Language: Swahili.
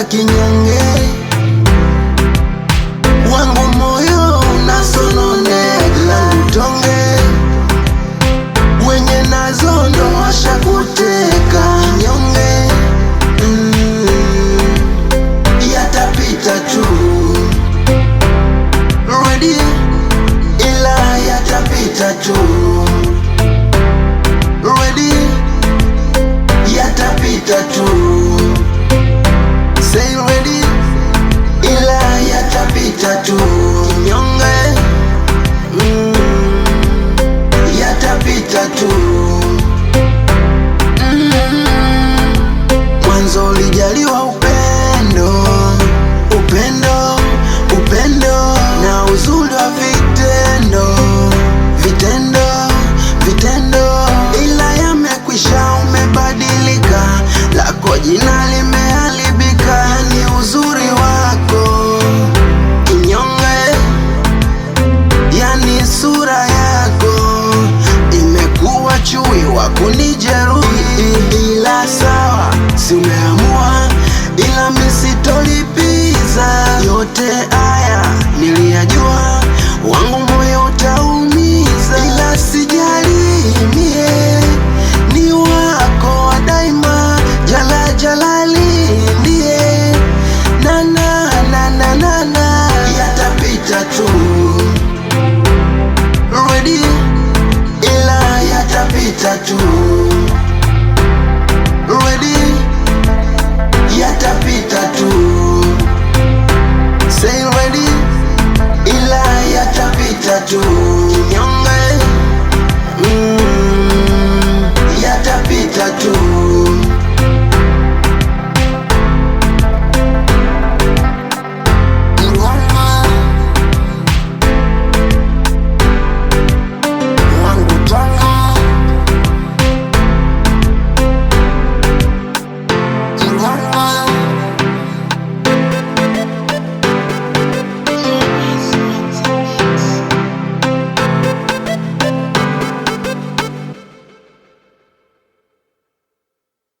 kinyonge, wangu moyo unasononeka, utonge wenye nazo ndo washakuteka. Kinyonge yatapita tu, ready, ila yatapita tu, ready, yatapita tu, say ready, ila yatapita tu. Kinyonge yatapita tu. Mwanzo ulijaliwa upendo, upendo, upendo na uzuri wa vitendo, vitendo, vitendo, ila yamekwisha, umebadilika, lako jina limeharibika, ni uzuri wako. Kinyonge, yani sura yako imekuwa chui wa kunijeruhi, ila sawa, si umeamua, ila mimi sitolipiza. Yote haya niliyajua, wangu moyo utaumiza, ila sijali mie.